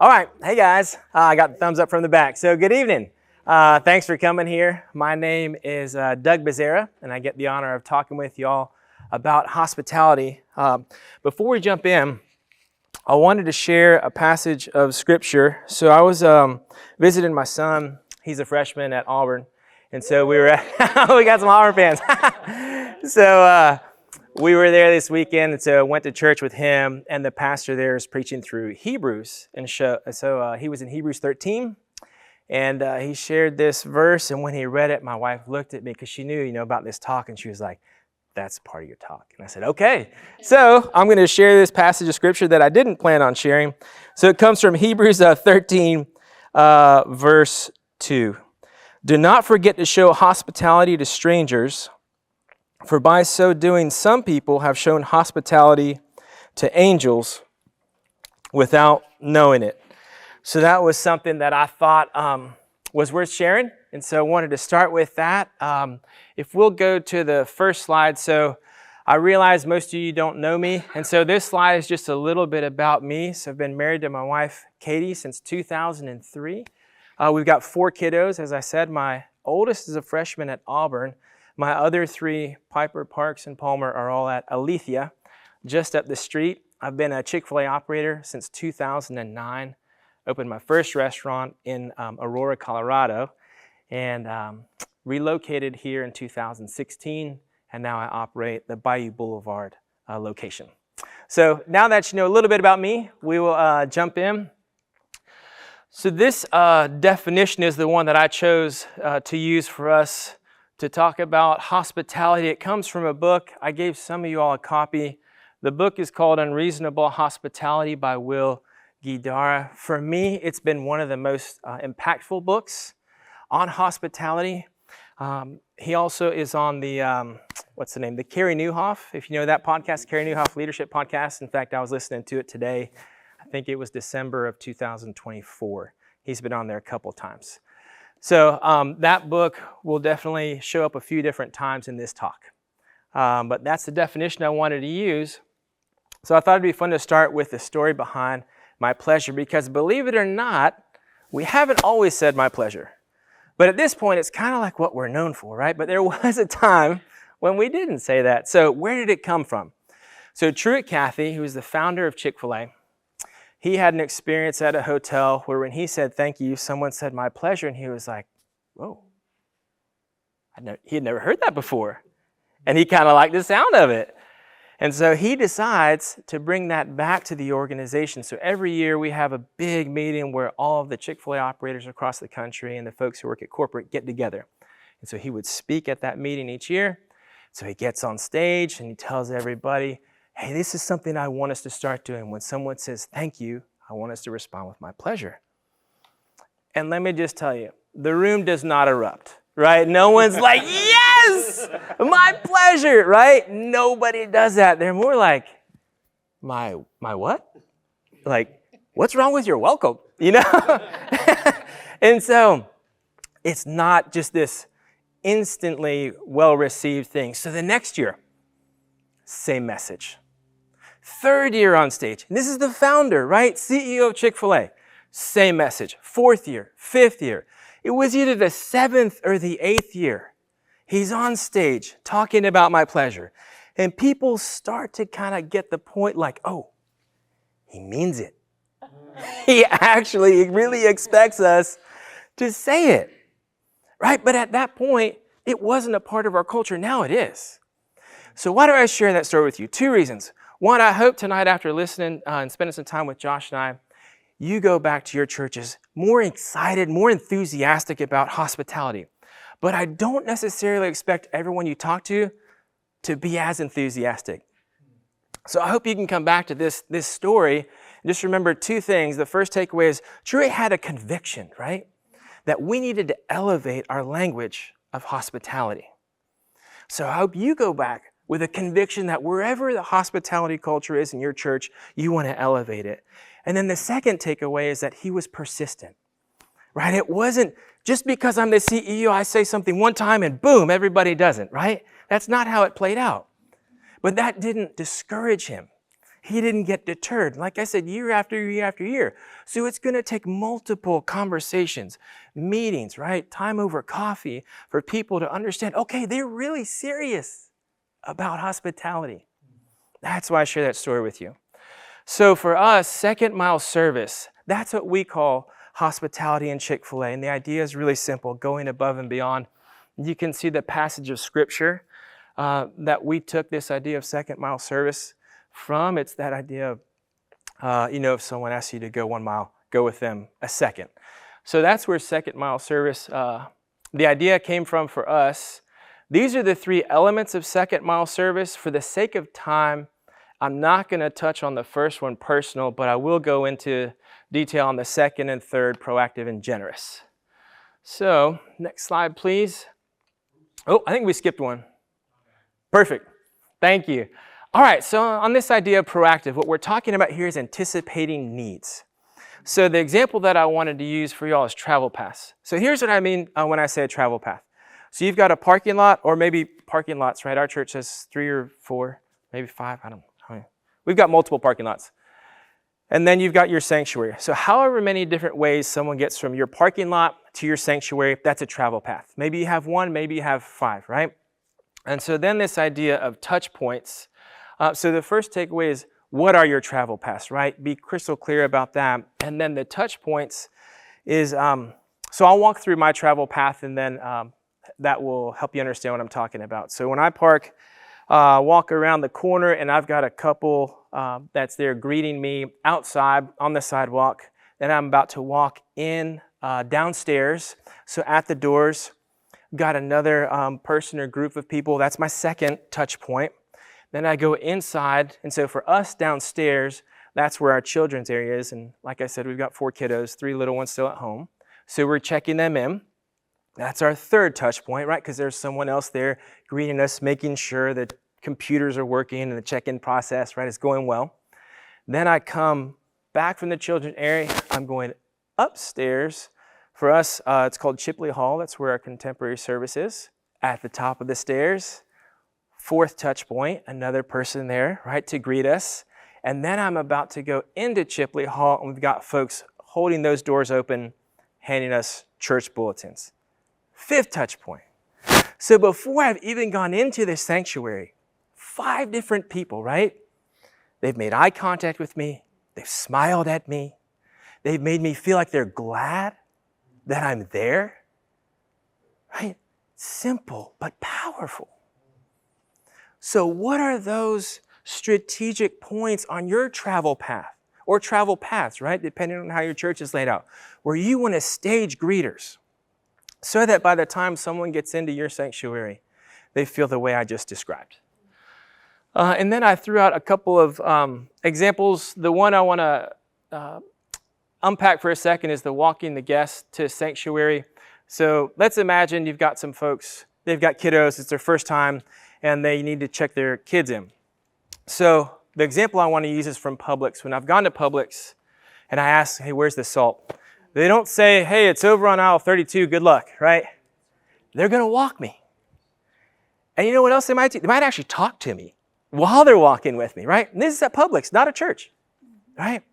All right. Hey, guys. I got the thumbs up from the back. So good evening. Thanks for coming here. My name is Doug Bizerra, and I get the honor of talking with y'all about hospitality. Before we jump in, I wanted to share a passage of Scripture. So I was visiting my son. He's a freshman at Auburn. And so we were at, we got some Auburn fans. So we were there this weekend, and so I went to church with him, and the pastor there is preaching through Hebrews. And so he was in Hebrews 13, and he shared this verse, and when he read it, my wife looked at me because she knew, about this talk, and she was like, that's part of your talk. And I said, okay. So I'm going to share this passage of Scripture that I didn't plan on sharing. So it comes from Hebrews 13, verse 2. Do not forget to show hospitality to strangers, for by so doing, some people have shown hospitality to angels without knowing it. So that was something that I thought was worth sharing. And so I wanted to start with that. If we'll go to the first slide. So I realize most of you don't know me. And so this slide is just a little bit about me. So I've been married to my wife, Katie, since 2003. We've got 4 kiddos. As I said, my oldest is a freshman at Auburn. My other 3, Piper, Parks, and Palmer, are all at Alethea, just up the street. I've been a Chick-fil-A operator since 2009. Opened my first restaurant in Aurora, Colorado, and relocated here in 2016, and now I operate the Bayou Boulevard location. So now that you know a little bit about me, we will jump in. So this definition is the one that I chose to use for us to talk about hospitality. It comes from a book. I gave some of you all a copy. The book is called Unreasonable Hospitality by Will Guidara. For me, it's been one of the most impactful books on hospitality. He also is on the, what's the name? The Carey Nieuwhof. If you know that podcast, Carey Nieuwhof Leadership Podcast. In fact, I was listening to it today. I think it was December of 2024. He's been on there a couple times. So that book will definitely show up a few different times in this talk. But that's the definition I wanted to use. So I thought it'd be fun to start with the story behind my pleasure, because believe it or not, we haven't always said my pleasure. But at this point, it's kind of like what we're known for, right? But there was a time when we didn't say that. So where did it come from? So Truett Cathy, who is the founder of Chick-fil-A, he had an experience at a hotel where when he said thank you, someone said my pleasure, and he was like, whoa. He had never heard that before. And he kind of liked the sound of it. And so he decides to bring that back to the organization. So every year we have a big meeting where all of the Chick-fil-A operators across the country and the folks who work at corporate get together. And so he would speak at that meeting each year. So he gets on stage and he tells everybody, hey, this is something I want us to start doing. When someone says thank you, I want us to respond with my pleasure. And let me just tell you, the room does not erupt, right? No one's like, yes, my pleasure, right? Nobody does that. They're more like, my what? Like, what's wrong with your welcome? And so it's not just this instantly well-received thing. So the next year, same message. 3rd year on stage. And this is the founder, right? CEO of Chick-fil-A. Same message. 4th year, 5th year. It was either the 7th or the 8th year. He's on stage talking about my pleasure. And people start to kind of get the point like, oh, he means it. He actually really expects us to say it, right? But at that point, it wasn't a part of our culture. Now it is. So why do I share that story with you? 2 reasons. One, I hope tonight after listening and spending some time with Josh and I, you go back to your churches more excited, more enthusiastic about hospitality. But I don't necessarily expect everyone you talk to be as enthusiastic. So I hope you can come back to this story and just remember 2 things. The first takeaway is Truett had a conviction, right? That we needed to elevate our language of hospitality. So I hope you go back with a conviction that wherever the hospitality culture is in your church, you want to elevate it. And then the second takeaway is that he was persistent, right? It wasn't just because I'm the CEO, I say something one time and boom, everybody does it, right? That's not how it played out. But that didn't discourage him. He didn't get deterred. Like I said, year after year after year. So it's going to take multiple conversations, meetings, right? Time over coffee for people to understand, okay, they're really serious about hospitality. That's why I share that story with you. So for us, second mile service, that's what we call hospitality in Chick-fil-A. And the idea is really simple, going above and beyond. You can see the passage of scripture that we took this idea of second mile service from. It's that idea of, if someone asks you to go 1 mile, go with them a second. So that's where second mile service, the idea came from for us. These are the 3 elements of second mile service. For the sake of time, I'm not going to touch on the first one, personal, but I will go into detail on the second and third, proactive and generous. So next slide, please. Oh, I think we skipped one. Perfect. Thank you. All right, so on this idea of proactive, what we're talking about here is anticipating needs. So the example that I wanted to use for y'all is travel paths. So here's what I mean when I say a travel path. So you've got a parking lot, or maybe parking lots, right? Our church has 3 or 4, maybe 5, I don't know. We've got multiple parking lots. And then you've got your sanctuary. So however many different ways someone gets from your parking lot to your sanctuary, that's a travel path. Maybe you have 1, maybe you have 5, right? And so then this idea of touch points. So the first takeaway is, what are your travel paths, right? Be crystal clear about that. And then the touch points is, so I'll walk through my travel path, and then that will help you understand what I'm talking about. So when I park, walk around the corner, and I've got a couple that's there greeting me outside on the sidewalk. Then I'm about to walk in downstairs. So at the doors, got another person or group of people. That's my second touch point. Then I go inside. And so for us downstairs, that's where our children's area is. And like I said, we've got 4 kiddos, 3 little ones still at home. So we're checking them in. That's our third touch point, right? Because there's someone else there greeting us, making sure that computers are working and the check-in process, right, is going well. Then I come back from the children's area. I'm going upstairs. For us, it's called Chipley Hall. That's where our contemporary service is. At the top of the stairs, 4th touch point, another person there, right, to greet us. And then I'm about to go into Chipley Hall, and we've got folks holding those doors open, handing us church bulletins. 5th touch point. So before I've even gone into this sanctuary, 5 different people, right? They've made eye contact with me. They've smiled at me. They've made me feel like they're glad that I'm there, right? Simple, but powerful. So what are those strategic points on your travel path, or travel paths, right? Depending on how your church is laid out, where you want to stage greeters so that by the time someone gets into your sanctuary, they feel the way I just described. And then I threw out a couple of examples. The one I want to unpack for a second is the walking the guest to sanctuary. So let's imagine you've got some folks, they've got kiddos, it's their first time, and they need to check their kids in. So the example I want to use is from Publix. When I've gone to Publix and I ask, hey, where's the salt? They don't say, hey, it's over on aisle 32, good luck, right? They're going to walk me. And you know what else they might do? They might actually talk to me while they're walking with me, right? And this is at Publix, not a church, right?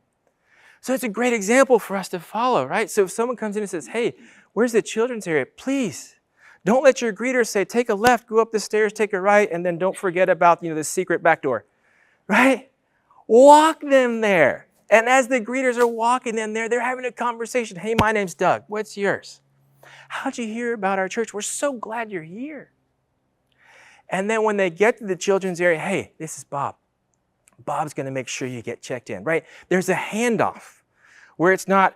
So it's a great example for us to follow, right? So if someone comes in and says, hey, where's the children's area? Please, don't let your greeter say, take a left, go up the stairs, take a right, and then don't forget about, the secret back door, right? Walk them there. And as the greeters are walking them there, they're having a conversation. Hey, my name's Doug. What's yours? How'd you hear about our church? We're so glad you're here. And then when they get to the children's area, hey, this is Bob. Bob's going to make sure you get checked in, right? There's a handoff where it's not,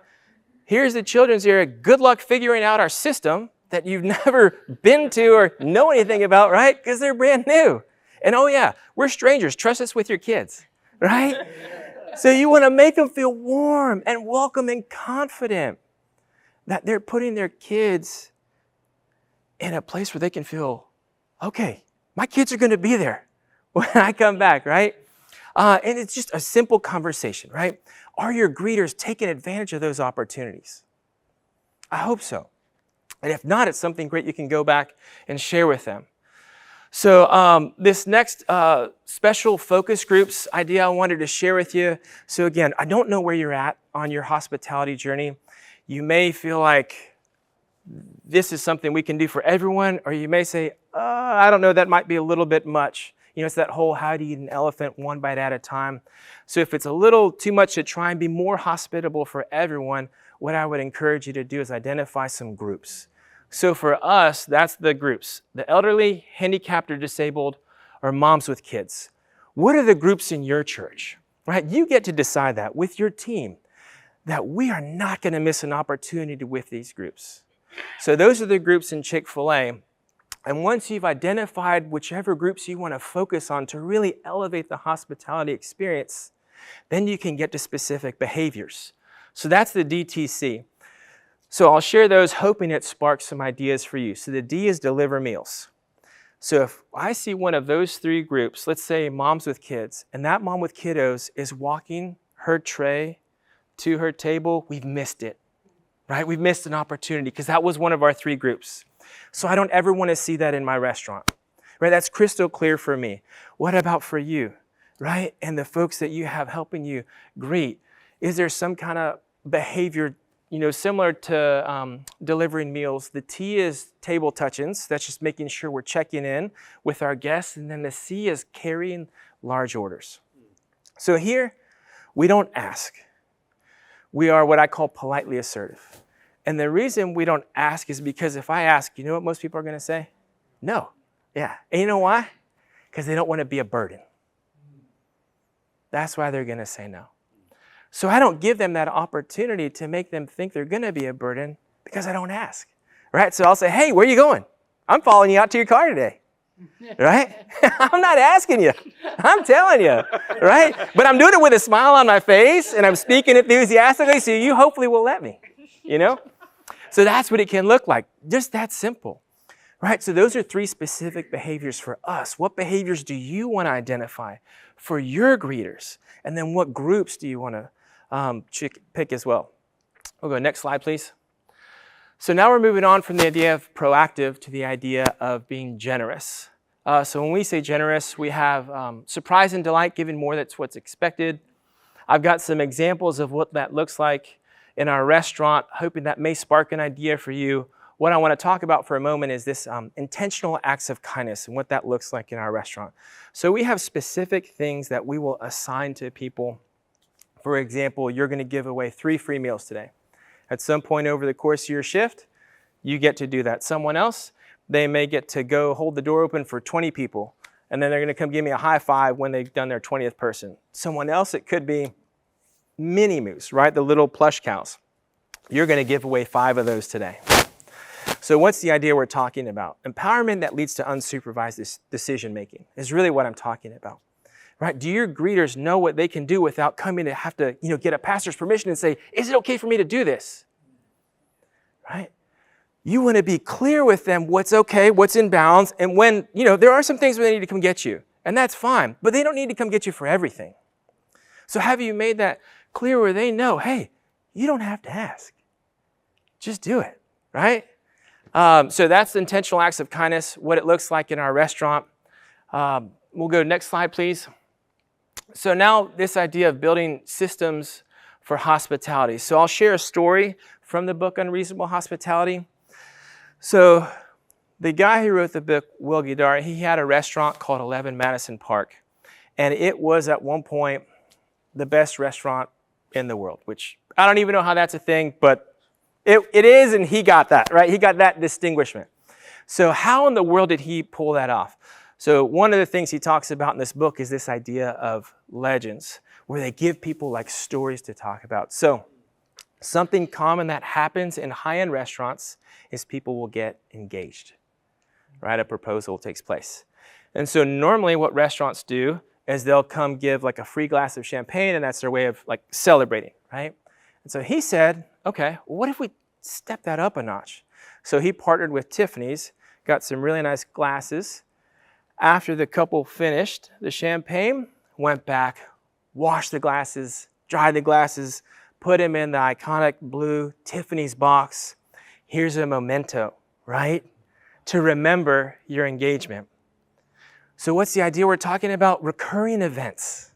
here's the children's area, good luck figuring out our system that you've never been to or know anything about, right? Because they're brand new. And oh yeah, we're strangers. Trust us with your kids, right? So you want to make them feel warm and welcome and confident that they're putting their kids in a place where they can feel, okay, my kids are going to be there when I come back, right? And it's just a simple conversation, right? Are your greeters taking advantage of those opportunities? I hope so. And if not, it's something great you can go back and share with them. So this next special focus groups idea I wanted to share with you. So again, I don't know where you're at on your hospitality journey. You may feel like this is something we can do for everyone, or you may say, I don't know, that might be a little bit much. It's that whole how do you eat an elephant one bite at a time. So if it's a little too much to try and be more hospitable for everyone, what I would encourage you to do is identify some groups. So for us, that's the groups: the elderly, handicapped or disabled, or moms with kids. What are the groups in your church, right? You get to decide that with your team, that we are not going to miss an opportunity with these groups. So those are the groups in Chick-fil-A. And once you've identified whichever groups you want to focus on to really elevate the hospitality experience, then you can get to specific behaviors. So that's the DTC. So I'll share those, hoping it sparks some ideas for you. So the D is deliver meals. So if I see one of those three groups, let's say moms with kids, and that mom with kiddos is walking her tray to her table, we've missed it, right? We've missed an opportunity because that was one of our three groups. So I don't ever want to see that in my restaurant, right? That's crystal clear for me. What about for you, right? And the folks that you have helping you greet, is there some kind of behavior, similar to delivering meals? The T is table touch-ins. That's just making sure we're checking in with our guests. And then the C is carrying large orders. So here, we don't ask. We are what I call politely assertive. And the reason we don't ask is because if I ask, you know what most people are going to say? No. Yeah. And you know why? Because they don't want to be a burden. That's why they're going to say no. So I don't give them that opportunity to make them think they're going to be a burden because I don't ask, right? So I'll say, hey, where are you going? I'm following you out to your car today, right? I'm not asking you. I'm telling you, right? But I'm doing it with a smile on my face and I'm speaking enthusiastically, so you hopefully will let me, So that's what it can look like, just that simple, right? So those are three specific behaviors for us. What behaviors do you want to identify for your greeters? And then what groups do you want to pick as well? We'll go next slide, please. So now we're moving on from the idea of proactive to the idea of being generous. So when we say generous, we have surprise and delight, giving more than what's expected. I've got some examples of what that looks like in our restaurant, hoping that may spark an idea for you. What I want to talk about for a moment is this intentional acts of kindness and what that looks like in our restaurant. So we have specific things that we will assign to people. For example, you're going to give away 3 free meals today. At some point over the course of your shift, you get to do that. Someone else, they may get to go hold the door open for 20 people, and then they're going to come give me a high five when they've done their 20th person. Someone else, it could be mini moose, right? The little plush cows. You're going to give away 5 of those today. So what's the idea we're talking about? Empowerment that leads to unsupervised decision-making is really what I'm talking about, right? Do your greeters know what they can do without coming to have to, get a pastor's permission and say, is it okay for me to do this? Right? You want to be clear with them what's okay, what's in bounds, and when, there are some things where they need to come get you, and that's fine, but they don't need to come get you for everything. So have you made that clear where they know, hey, you don't have to ask. Just do it, right? So that's intentional acts of kindness, what it looks like in our restaurant. We'll go next slide, please. So now this idea of building systems for hospitality. So I'll share a story from the book Unreasonable Hospitality. So the guy who wrote the book, Will Guidara, he had a restaurant called 11 Madison Park. And it was at one point the best restaurant in the world, which I don't even know how that's a thing, but it is, and he got that, right? He got that distinguishment. So how in the world did he pull that off? So one of the things he talks about in this book is this idea of legends, where they give people like stories to talk about. So something common that happens in high-end restaurants is people will get engaged, right? A proposal takes place. And so normally what restaurants do is they'll come give like a free glass of champagne, and that's their way of like celebrating, right? And so he said, okay, well, what if we step that up a notch? So he partnered with Tiffany's, got some really nice glasses. After the couple finished the champagne, went back, washed the glasses, dried the glasses, put them in the iconic blue Tiffany's box. Here's a memento, right? To remember your engagement. So what's the idea? We're talking about recurring events,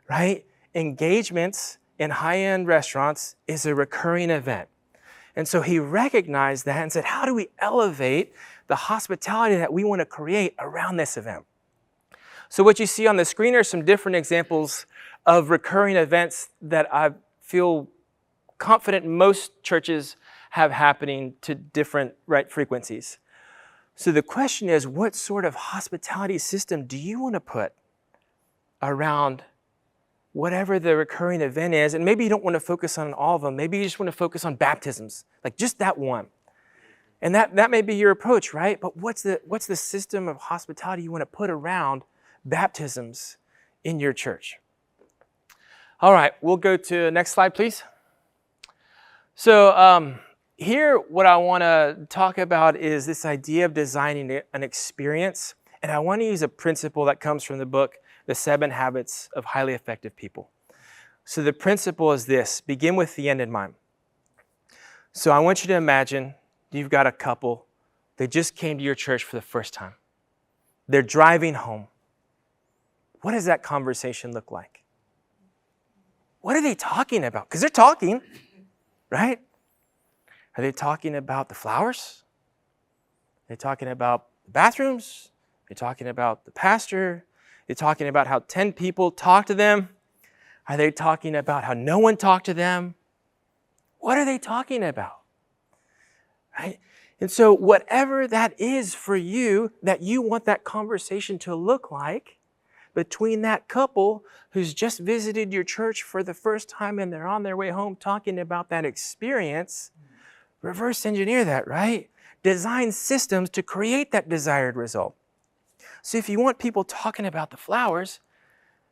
right? Engagements in high-end restaurants is a recurring event. And so he recognized that and said, how do we elevate the hospitality that we want to create around this event? So what you see on the screen are some different examples of recurring events that I feel confident most churches have happening to different frequencies. So the question is, what sort of hospitality system do you want to put around whatever the recurring event is? And maybe you don't want to focus on all of them. Maybe you just want to focus on baptisms, like just that one. And that may be your approach, right? But what's the system of hospitality you want to put around baptisms in your church? All right, we'll go to the next slide, please. So here, what I want to talk about is this idea of designing an experience. And I want to use a principle that comes from the book, The 7 Habits of Highly Effective People. So the principle is this: begin with the end in mind. So I want you to imagine you've got a couple. They just came to your church for the first time. They're driving home. What does that conversation look like? What are they talking about? Because they're talking, right? Are they talking about the flowers? Are they talking about the bathrooms? Are they talking about the pastor? Are they talking about how 10 people talked to them? Are they talking about how no one talked to them? What are they talking about? Right? And so whatever that is for you, that you want that conversation to look like between that couple who's just visited your church for the first time and they're on their way home talking about that experience, reverse engineer that, right? Design systems to create that desired result. So if you want people talking about the flowers,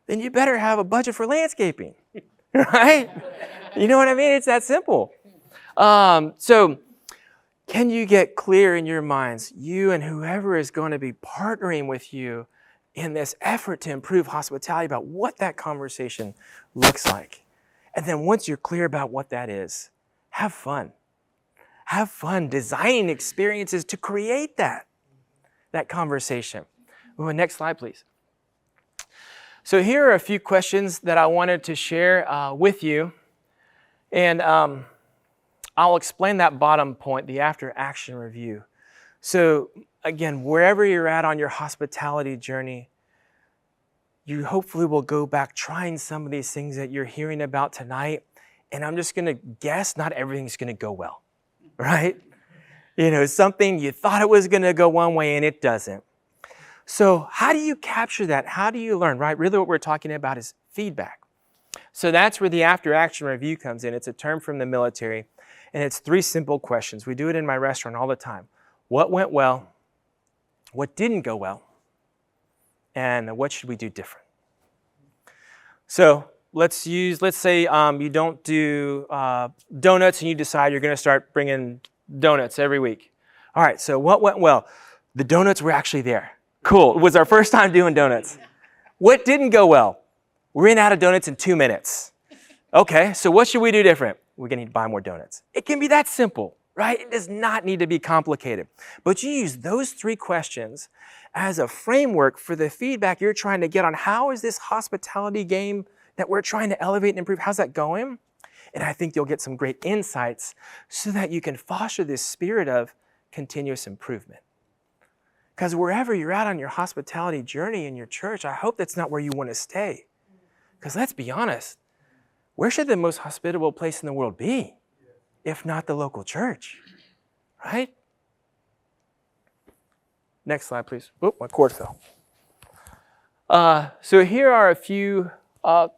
then you better have a budget for landscaping, right? You know what I mean? It's that simple. So can you get clear in your minds, you and whoever is going to be partnering with you in this effort to improve hospitality, about what that conversation looks like? And then once you're clear about what that is, have fun. Have fun designing experiences to create that conversation. Ooh, next slide, please. So here are a few questions that I wanted to share with you. And I'll explain that bottom point, the after action review. So again, wherever you're at on your hospitality journey, you hopefully will go back trying some of these things that you're hearing about tonight. And I'm just going to guess not everything's going to go well, right? You know, something you thought it was going to go one way and it doesn't. So how do you capture that? How do you learn, right? Really what we're talking about is feedback. So that's where the after action review comes in. It's a term from the military, and it's 3 simple questions. We do it in my restaurant all the time. What went well? What didn't go well? And what should we do different? So let's say you don't do donuts and you decide you're going to start bringing donuts every week. All right, so what went well? The donuts were actually there. Cool. It was our first time doing donuts. What didn't go well? We ran out of donuts in 2 minutes. Okay, so what should we do different? We're going to need to buy more donuts. It can be that simple, right? It does not need to be complicated. But you use those 3 questions as a framework for the feedback you're trying to get on how is this hospitality game that we're trying to elevate and improve, how's that going? And I think you'll get some great insights so that you can foster this spirit of continuous improvement. Because wherever you're at on your hospitality journey in your church, I hope that's not where you want to stay. Because let's be honest, where should the most hospitable place in the world be, if not the local church, right? Next slide, please. Oh, my cord fell. So here are a few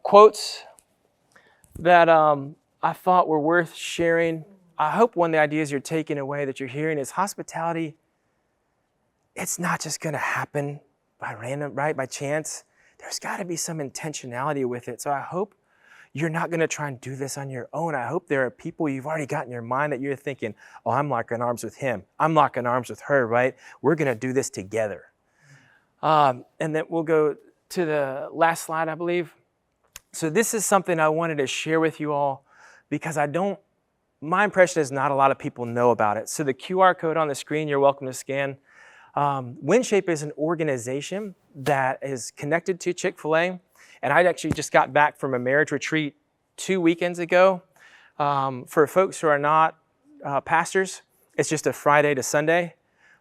quotes that I thought were worth sharing. I hope one of the ideas you're taking away that you're hearing is hospitality, it's not just going to happen by random, right, by chance. There's got to be some intentionality with it. So I hope you're not going to try and do this on your own. I hope there are people you've already got in your mind that you're thinking, oh, I'm locking arms with him. I'm locking arms with her, right? We're going to do this together. And then we'll go to the last slide, I believe. So this is something I wanted to share with you all because my impression is not a lot of people know about it. So the QR code on the screen, you're welcome to scan. WinShape is an organization that is connected to Chick-fil-A, and I actually just got back from a marriage retreat 2 weekends ago. For folks who are not pastors, it's just a Friday to Sunday.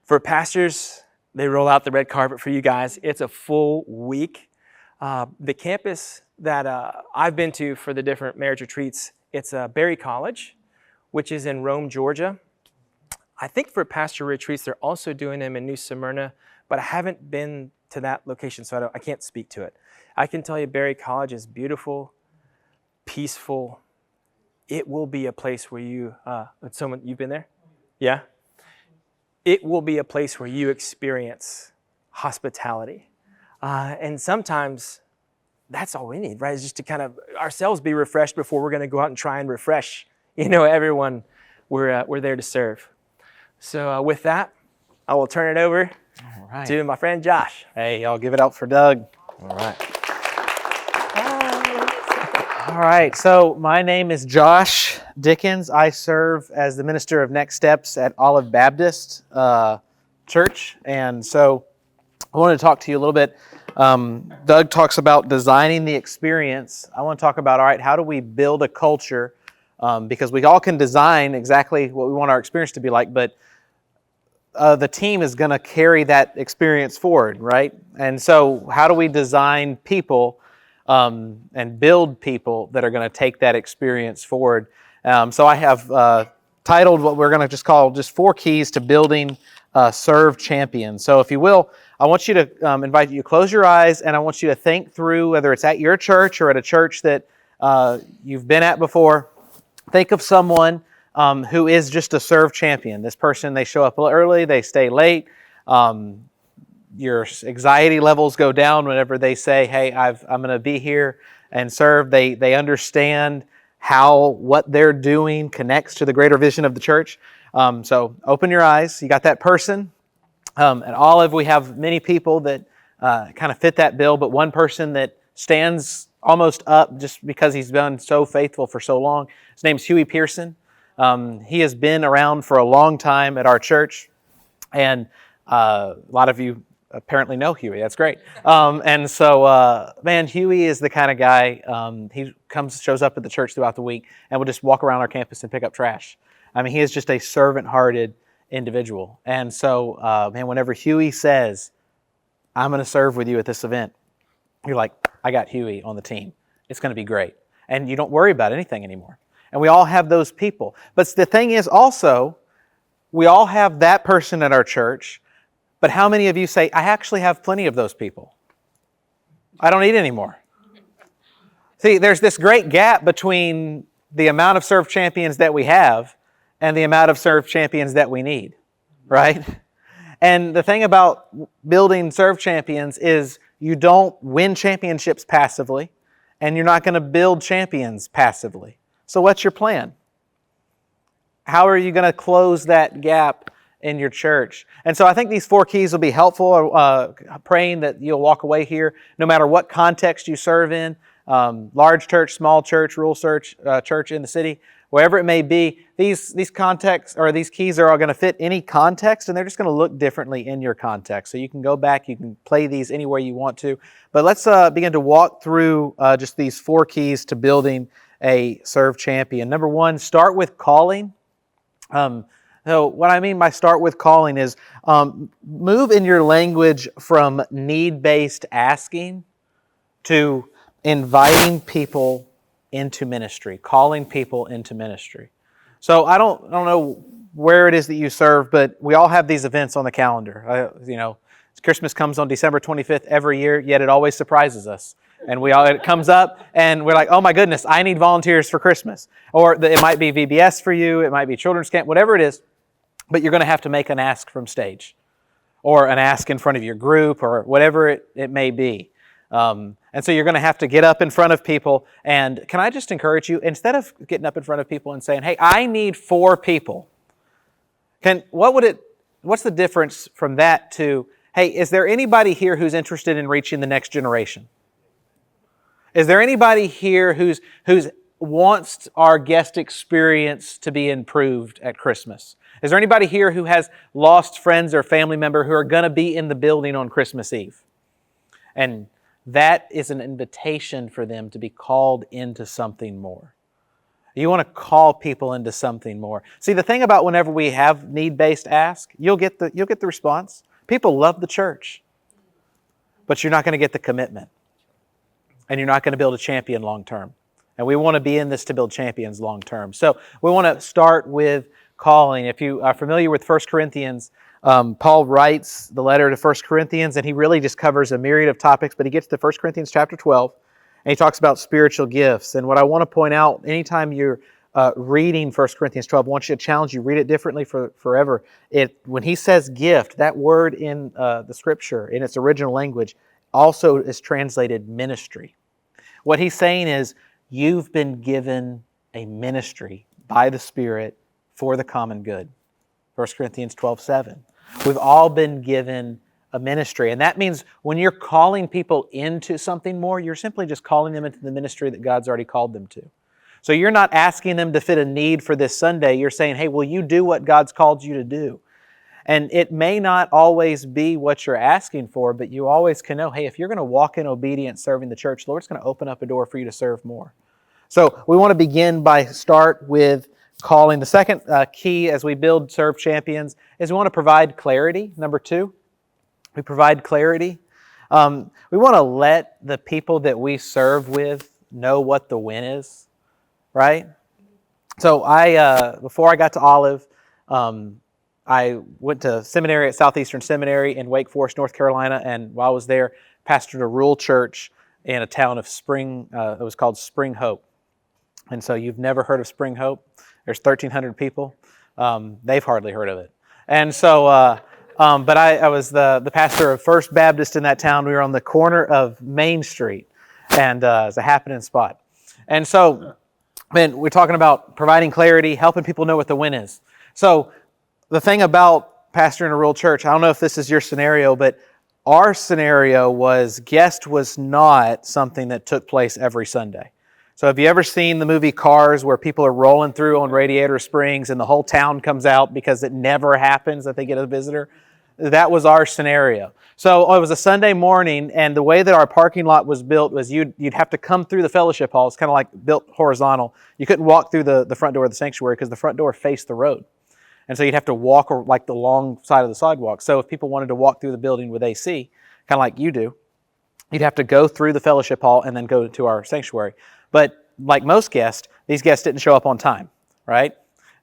For pastors, they roll out the red carpet for you guys. It's a full week. The campus that I've been to for the different marriage retreats, it's Berry College, which is in Rome, Georgia. I think for pastor retreats, they're also doing them in New Smyrna, but I haven't been to that location, so I can't speak to it. I can tell you Berry College is beautiful, peaceful. It will be a place where you've been there? Yeah? It will be a place where you experience hospitality. And sometimes that's all we need, right? Is just to kind of ourselves be refreshed before we're going to go out and try and refresh, everyone we're there to serve. So with that, I will turn it over to my friend Josh. Hey, y'all give it up for Doug. All right. All right, so my name is Josh Dickens. I serve as the minister of Next Steps at Olive Baptist Church. And so I wanted to talk to you a little bit. Doug talks about designing the experience. I want to talk about, all right, how do we build a culture? Because we all can design exactly what we want our experience to be like, but the team is going to carry that experience forward, right? And so how do we design people and build people that are going to take that experience forward? So I have titled what we're going to just call just 4 keys to building serve champions. So if you will, I want you to invite you to close your eyes, and I want you to think through whether it's at your church or at a church that you've been at before. Think of someone who is just a serve champion. This person, they show up early, they stay late. Your anxiety levels go down whenever they say, hey, I'm going to be here and serve. They understand how what they're doing connects to the greater vision of the church. So open your eyes. You got that person. At Olive, we have many people that kind of fit that bill, but one person that stands almost up just because he's been so faithful for so long. His name's Huey Pearson. He has been around for a long time at our church, and a lot of you apparently know Huey. That's great. And so, Huey is the kind of guy, he shows up at the church throughout the week and will just walk around our campus and pick up trash. I mean, he is just a servant-hearted individual. And so, whenever Huey says, I'm going to serve with you at this event, you're like, I got Huey on the team. It's going to be great. And you don't worry about anything anymore. And we all have those people. But the thing is also, we all have that person at our church, but how many of you say, I actually have plenty of those people? I don't need any more. See, there's this great gap between the amount of serve champions that we have and the amount of serve champions that we need, right? And the thing about building serve champions is you don't win championships passively, and you're not going to build champions passively. So what's your plan? How are you going to close that gap in your church? And so I think these 4 keys will be helpful, praying that you'll walk away here, no matter what context you serve in, large church, small church, rural church, church in the city, wherever it may be, these contexts or these keys are all going to fit any context, and they're just going to look differently in your context. So you can go back, you can play these anywhere you want to. But let's begin to walk through just these 4 keys to building a serve champion. Number 1, start with calling. So what I mean by start with calling is move in your language from need-based asking to inviting people into ministry, calling people into ministry. So I don't know where it is that you serve, but we all have these events on the calendar. Christmas comes on December 25th every year, yet it always surprises us. And it comes up, and we're like, oh my goodness, I need volunteers for Christmas. Or it might be VBS for you, it might be children's camp, whatever it is, but you're going to have to make an ask from stage, or an ask in front of your group, or whatever it may be. And so you're going to have to get up in front of people, and can I just encourage you, instead of getting up in front of people and saying, hey, I need 4 people, what's the difference from that to, hey, is there anybody here who's interested in reaching the next generation? Is there anybody here who's wants our guest experience to be improved at Christmas? Is there anybody here who has lost friends or family member who are going to be in the building on Christmas Eve? And that is an invitation for them to be called into something more. You want to call people into something more. See, the thing about whenever we have need-based ask, you'll get the response. People love the church, but you're not going to get the commitment. And you're not going to build a champion long term. And we want to be in this to build champions long term. So we want to start with calling. If you are familiar with 1 Corinthians, Paul writes the letter to 1 Corinthians, and he really just covers a myriad of topics, but he gets to 1 Corinthians chapter 12, and he talks about spiritual gifts. And what I want to point out, anytime you're reading 1 Corinthians 12, I want you to challenge you, read it differently forever. When he says gift, that word in the Scripture, in its original language, also is translated ministry. What he's saying is, you've been given a ministry by the Spirit for the common good. 1 Corinthians 12:7. We've all been given a ministry. And that means when you're calling people into something more, you're simply just calling them into the ministry that God's already called them to. So you're not asking them to fit a need for this Sunday. You're saying, hey, will you do what God's called you to do? And it may not always be what you're asking for, but you always can know, hey, if you're going to walk in obedience serving the church, the Lord's going to open up a door for you to serve more. So we want to begin by start with calling. The second key as we build serve champions is we want to provide clarity. Number 2, we provide clarity. We want to let the people that we serve with know what the win is, right? So before I got to Olive, I went to seminary at Southeastern Seminary in Wake Forest, North Carolina, and while I was there, pastored a rural church in a town of Spring. It was called Spring Hope. And so you've never heard of Spring Hope? There's 1,300 people. They've hardly heard of it. And so, but I was the pastor of First Baptist in that town. We were on the corner of Main Street, and it's a happening spot. And so, man, we're talking about providing clarity, helping people know what the win is. So the thing about pastoring a rural church, I don't know if this is your scenario, but our scenario was guest was not something that took place every Sunday. So have you ever seen the movie Cars where people are rolling through on Radiator Springs and the whole town comes out because it never happens that they get a visitor? That was our scenario. So it was a Sunday morning, and the way that our parking lot was built was you'd have to come through the fellowship hall. It's kind of like built horizontal. You couldn't walk through the front door of the sanctuary because the front door faced the road. And so you'd have to walk like the long side of the sidewalk. So if people wanted to walk through the building with AC, kind of like you do, you'd have to go through the fellowship hall and then go to our sanctuary. But like most guests, these guests didn't show up on time, right?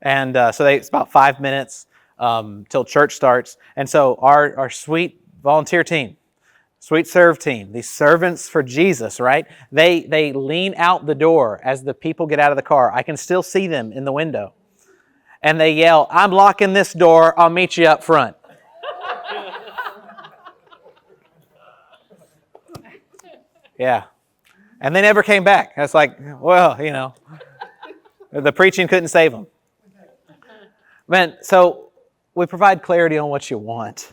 And so it's about 5 minutes till church starts. And so our sweet volunteer team, sweet serve team, these servants for Jesus, right? They lean out the door as the people get out of the car. I can still see them in the window. And they yell, I'm locking this door, I'll meet you up front. Yeah. And they never came back. It's like, well, the preaching couldn't save them. Man, so we provide clarity on what you want.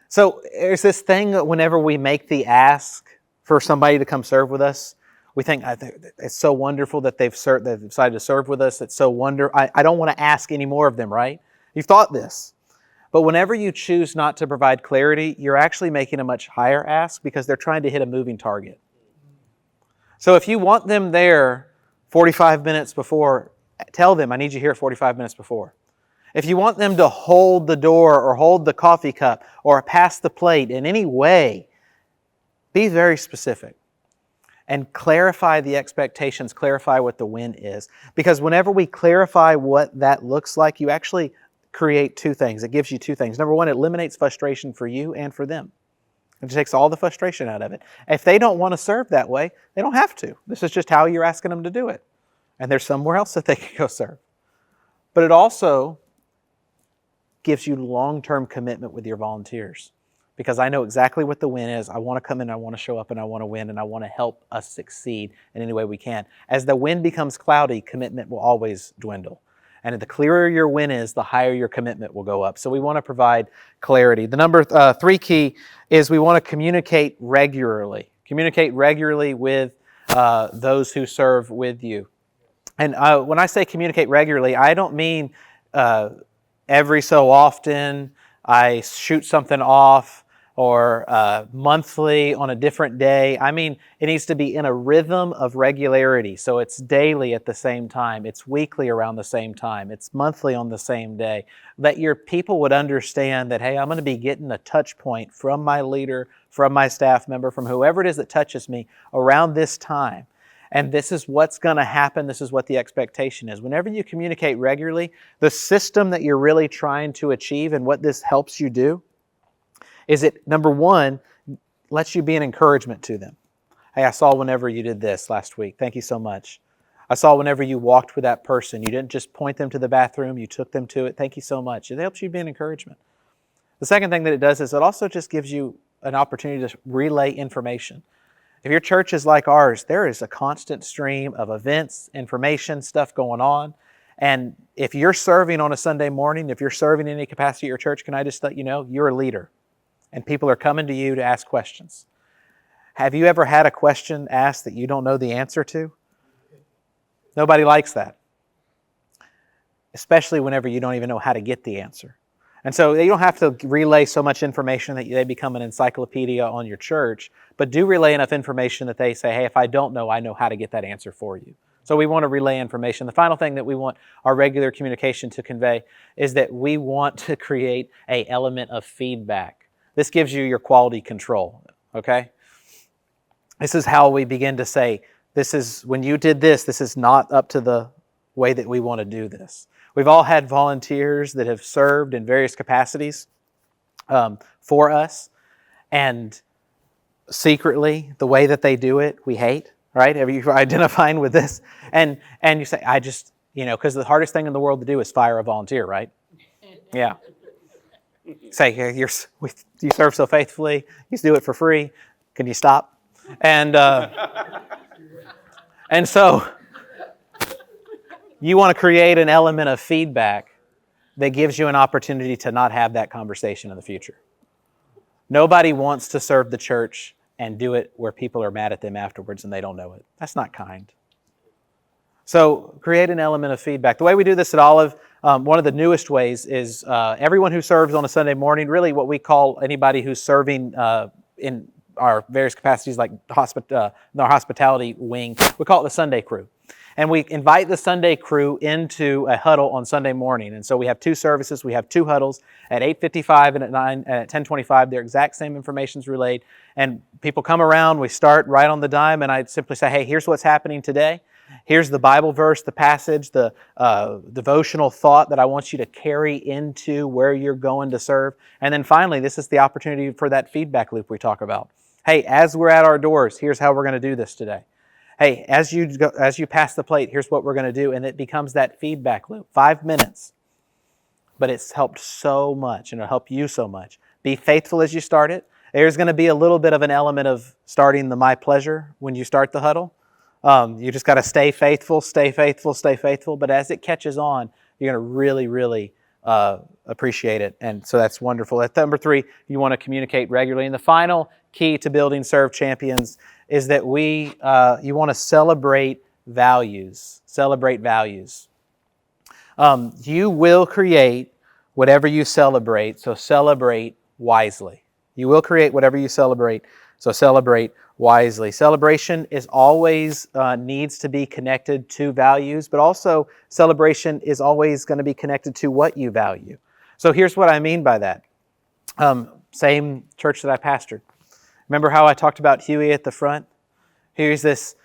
So there's this thing that whenever we make the ask for somebody to come serve with us, we think, it's so wonderful that they've decided to serve with us. It's so wonderful. I don't want to ask any more of them, right? You've thought this. But whenever you choose not to provide clarity, you're actually making a much higher ask because they're trying to hit a moving target. So if you want them there 45 minutes before, tell them, I need you here 45 minutes before. If you want them to hold the door or hold the coffee cup or pass the plate in any way, be very specific. And clarify the expectations, clarify what the win is. Because whenever we clarify what that looks like, you actually create 2 things. It gives you 2 things. Number 1, it eliminates frustration for you and for them. It takes all the frustration out of it. If they don't want to serve that way, they don't have to. This is just how you're asking them to do it. And there's somewhere else that they can go serve. But it also gives you long-term commitment with your volunteers. Because I know exactly what the win is. I want to come in, I want to show up, and I want to win, and I want to help us succeed in any way we can. As the wind becomes cloudy, commitment will always dwindle. And the clearer your win is, the higher your commitment will go up. So we want to provide clarity. The number 3 key is we want to communicate regularly. Communicate regularly with those who serve with you. And when I say communicate regularly, I don't mean every so often I shoot something off, or monthly on a different day. I mean, it needs to be in a rhythm of regularity. So it's daily at the same time. It's weekly around the same time. It's monthly on the same day. That your people would understand that, hey, I'm going to be getting a touch point from my leader, from my staff member, from whoever it is that touches me around this time. And this is what's going to happen. This is what the expectation is. Whenever you communicate regularly, the system that you're really trying to achieve and what this helps you do is it, number one, lets you be an encouragement to them. Hey, I saw whenever you did this last week. Thank you so much. I saw whenever you walked with that person. You didn't just point them to the bathroom. You took them to it. Thank you so much. It helps you be an encouragement. The second thing that it does is it also just gives you an opportunity to relay information. If your church is like ours, there is a constant stream of events, information, stuff going on. And if you're serving on a Sunday morning, if you're serving in any capacity at your church, can I just let you know, you're a leader. And people are coming to you to ask questions. Have you ever had a question asked that you don't know the answer to? Nobody likes that. Especially whenever you don't even know how to get the answer. And so you don't have to relay so much information that they become an encyclopedia on your church, but do relay enough information that they say, hey, if I don't know, I know how to get that answer for you. So we want to relay information. The final thing that we want our regular communication to convey is that we want to create an element of feedback. This gives you your quality control, okay? This is how we begin to say, this is, when you did this, this is not up to the way that we want to do this. We've all had volunteers that have served in various capacities for us, and secretly, the way that they do it, we hate, right? Are you identifying with this? And you say, I just, because the hardest thing in the world to do is fire a volunteer, right? Yeah. Say, you serve so faithfully, you do it for free, can you stop? And so you want to create an element of feedback that gives you an opportunity to not have that conversation in the future. Nobody wants to serve the church and do it where people are mad at them afterwards and they don't know it. That's not kind. So create an element of feedback. The way we do this at Olive, one of the newest ways is everyone who serves on a Sunday morning, really what we call anybody who's serving in our various capacities, like our hospitality wing, we call it the Sunday crew. And we invite the Sunday crew into a huddle on Sunday morning. And so we have two services. We have two huddles at 8:55 and at 10:25. Their exact same information is relayed. And people come around. We start right on the dime. And I simply say, hey, here's what's happening today. Here's the Bible verse, the passage, the devotional thought that I want you to carry into where you're going to serve. And then finally, this is the opportunity for that feedback loop we talk about. Hey, as we're at our doors, here's how we're going to do this today. Hey, as you pass the plate, here's what we're going to do. And it becomes that feedback loop. 5 minutes. But it's helped so much, and it'll help you so much. Be faithful as you start it. There's going to be a little bit of an element of starting the my pleasure when you start the huddle. You just got to stay faithful, stay faithful, stay faithful. But as it catches on, you're going to really, really appreciate it. And so that's wonderful. At number 3, you want to communicate regularly. And the final key to building Serve Champions is that you want to celebrate values. Celebrate values. You will create whatever you celebrate, so celebrate wisely. You will create whatever you celebrate, so celebrate wisely. Celebration is always needs to be connected to values, but also celebration is always going to be connected to what you value. So here's what I mean by that. Same church that I pastored. Remember how I talked about Huey at the front? Here's this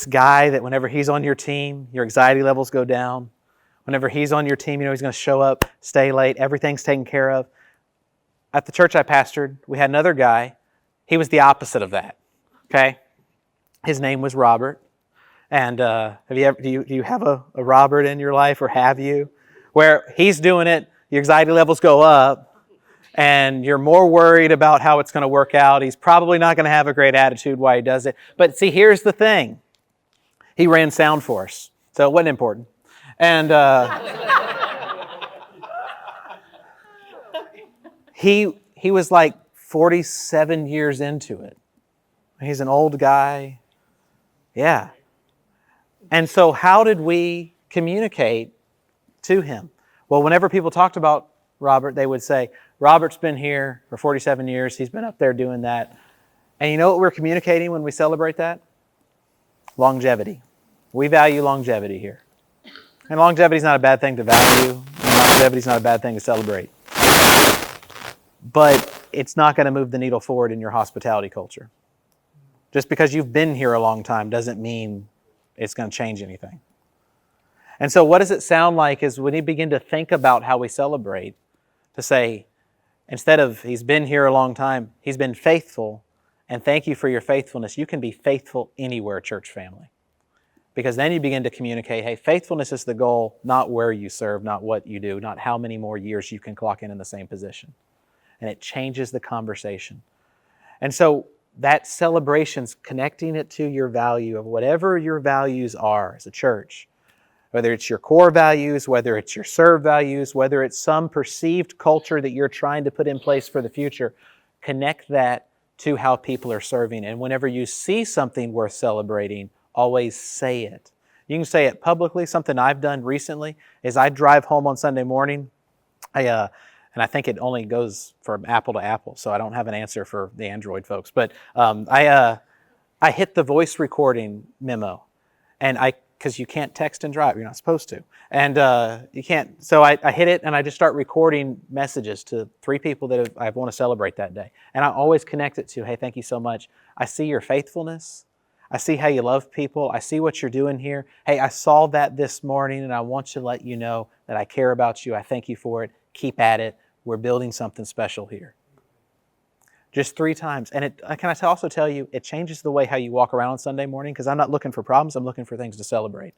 guy that whenever he's on your team, your anxiety levels go down. Whenever he's on your team, he's going to show up, stay late, everything's taken care of. At the church I pastored, we had another guy. He was the opposite of that. Okay? His name was Robert. And do you have a Robert in your life, or have you? Where he's doing it, your anxiety levels go up, and you're more worried about how it's going to work out. He's probably not going to have a great attitude while he does it. But see, here's the thing. He ran sound for us, so it wasn't important. And he was like 47 years into it. He's an old guy. Yeah. And so how did we communicate to him? Well, whenever people talked about Robert, they would say, Robert's been here for 47 years. He's been up there doing that. And you know what we're communicating when we celebrate that? Longevity. We value longevity here. And longevity is not a bad thing to value. And longevity is not a bad thing to celebrate. But it's not going to move the needle forward in your hospitality culture. Just because you've been here a long time doesn't mean it's going to change anything. And so what does it sound like is when we begin to think about how we celebrate, to say, instead of he's been here a long time, he's been faithful, and thank you for your faithfulness. You can be faithful anywhere, church family. Because then you begin to communicate, hey, faithfulness is the goal, not where you serve, not what you do, not how many more years you can clock in the same position. And it changes the conversation. And so that celebration's connecting it to your value of whatever your values are as a church. Whether it's your core values, whether it's your serve values, whether it's some perceived culture that you're trying to put in place for the future, connect that to how people are serving. And whenever you see something worth celebrating, always say it. You can say it publicly. Something I've done recently is I drive home on Sunday morning. And I think it only goes from Apple to Apple, so I don't have an answer for the Android folks. But I hit the voice recording memo, and because you can't text and drive, you're not supposed to, and you can't. So I hit it, and I just start recording messages to 3 people that I want to celebrate that day, and I always connect it to, hey, thank you so much. I see your faithfulness. I see how you love people. I see what you're doing here. Hey, I saw that this morning, and I want to let you know that I care about you. I thank you for it. Keep at it. We're building something special here. Just 3 times. And can I also tell you, it changes the way how you walk around on Sunday morning, because I'm not looking for problems. I'm looking for things to celebrate.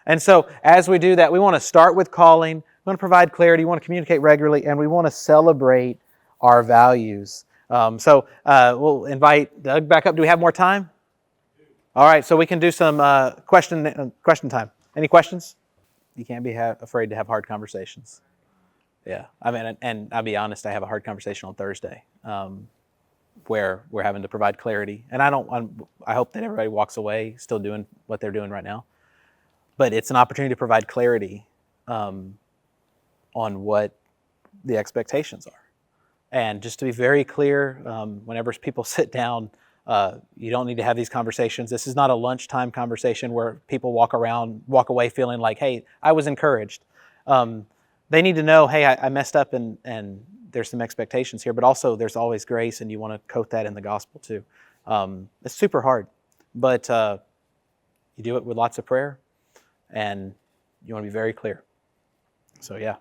And so as we do that, we want to start with calling. We want to provide clarity. We want to communicate regularly, and we want to celebrate our values. So we'll invite Doug back up. Do we have more time? All right, so we can do some question time. Any questions? You can't be afraid to have hard conversations. Yeah, I mean, and I'll be honest, I have a hard conversation on Thursday where we're having to provide clarity. And I hope that everybody walks away still doing what they're doing right now. But it's an opportunity to provide clarity on what the expectations are. And just to be very clear, whenever people sit down, you don't need to have these conversations. This is not a lunchtime conversation where people walk away feeling like, hey, I was encouraged. They need to know, hey, I messed up and there's some expectations here, but also there's always grace, and you want to coat that in the gospel too. It's super hard, but you do it with lots of prayer, and you want to be very clear. So yeah.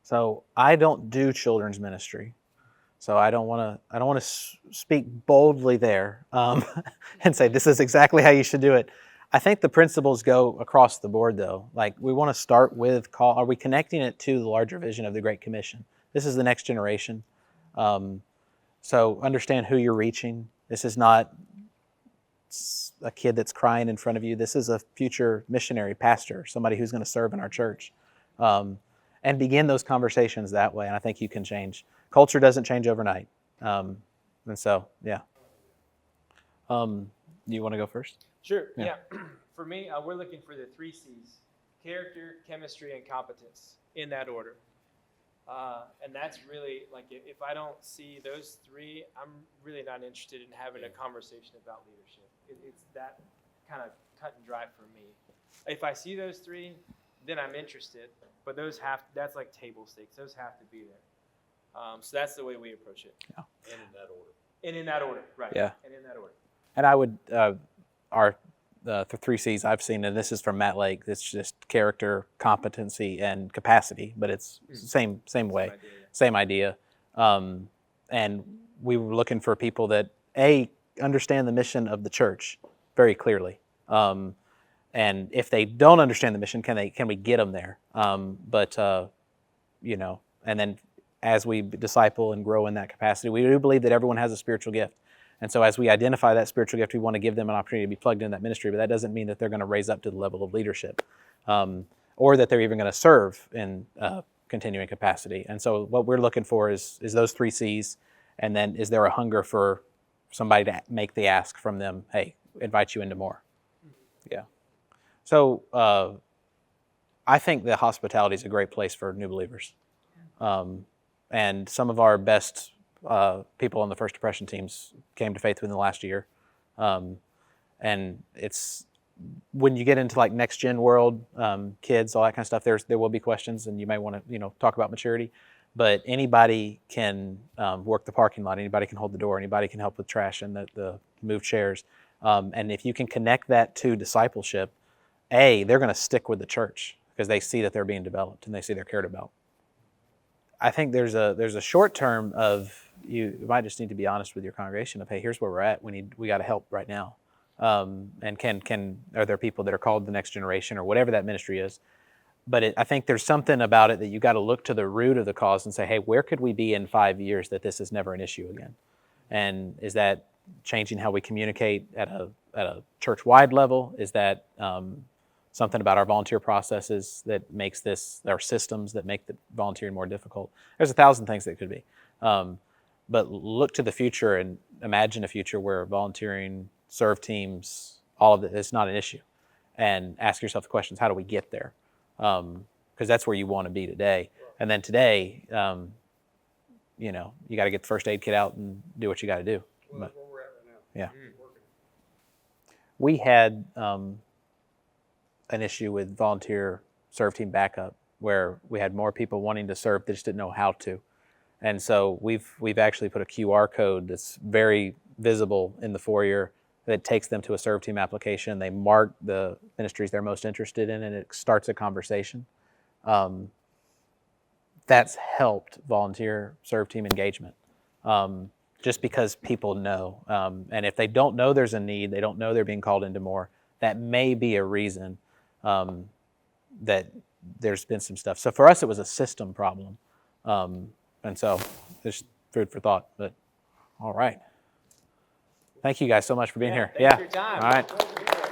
So I don't do children's ministry. So I don't want to speak boldly there and say this is exactly how you should do it. I think the principles go across the board, though. Like, we want to start with are we connecting it to the larger vision of the Great Commission? This is the next generation. So understand who you're reaching. This is not a kid that's crying in front of you. This is a future missionary pastor, somebody who's going to serve in our church. And begin those conversations that way, and I think you can change. Culture doesn't change overnight. And so, yeah. You want to go first? Sure, yeah. For me, we're looking for the 3 C's: character, chemistry, and competence, in that order. And that's really, like, if I don't see those 3, I'm really not interested in having a conversation about leadership. It's that kind of cut and dry for me. If I see those 3, then I'm interested, but that's like table stakes. Those have to be there. So that's the way we approach it. Yeah. And in that order. And in that order, right. Yeah. And in that order. And I would, the 3 C's I've seen, and this is from Matt Lake, it's just character, competency, and capacity, but it's same way, same idea. And we were looking for people that, understand the mission of the church very clearly. And if they don't understand the mission, can we get them there? And then as we disciple and grow in that capacity, we do believe that everyone has a spiritual gift. And so as we identify that spiritual gift, we want to give them an opportunity to be plugged in that ministry, but that doesn't mean that they're going to raise up to the level of leadership or that they're even going to serve in continuing capacity. And so what we're looking for is those 3 C's, and then is there a hunger for somebody to make the ask from them, hey, invite you into more. Yeah. So I think that hospitality is a great place for new believers. And some of our best people on the First Depression teams came to faith within the last year. And it's when you get into like next gen world, kids, all that kind of stuff, there will be questions, and you may want to talk about maturity. But anybody can work the parking lot. Anybody can hold the door. Anybody can help with trash and the move chairs. And if you can connect that to discipleship, they're going to stick with the church because they see that they're being developed and they see they're cared about. I think there's a short term of you might just need to be honest with your congregation of, hey, here's where we're at. We got to help right now. And are there people that are called the next generation or whatever that ministry is? But I think there's something about it that you got to look to the root of the cause and say, hey, where could we be in 5 years that this is never an issue again? And is that changing how we communicate at a church-wide level? Is that something about our volunteer processes that makes our systems that make the volunteering more difficult? There's 1,000 things that it could be. But look to the future and imagine a future where volunteering, serve teams, all of it is not an issue. And ask yourself the questions, how do we get there? Because that's where you want to be today. And then today, you got to get the first aid kit out and do what you got to do. Well, that's where we're at right now. Yeah. Working. We had an issue with volunteer serve team backup where we had more people wanting to serve that just didn't know how to. And so we've actually put a QR code that's very visible in the foyer that takes them to a serve team application. They mark the ministries they're most interested in, and it starts a conversation. That's helped volunteer serve team engagement, just because people know. And if they don't know there's a need, they don't know they're being called into more, that may be a reason that there's been some stuff. So for us, it was a system problem. And so there's food for thought. But all right. Thank you guys so much for being here. Thanks for your time. All right.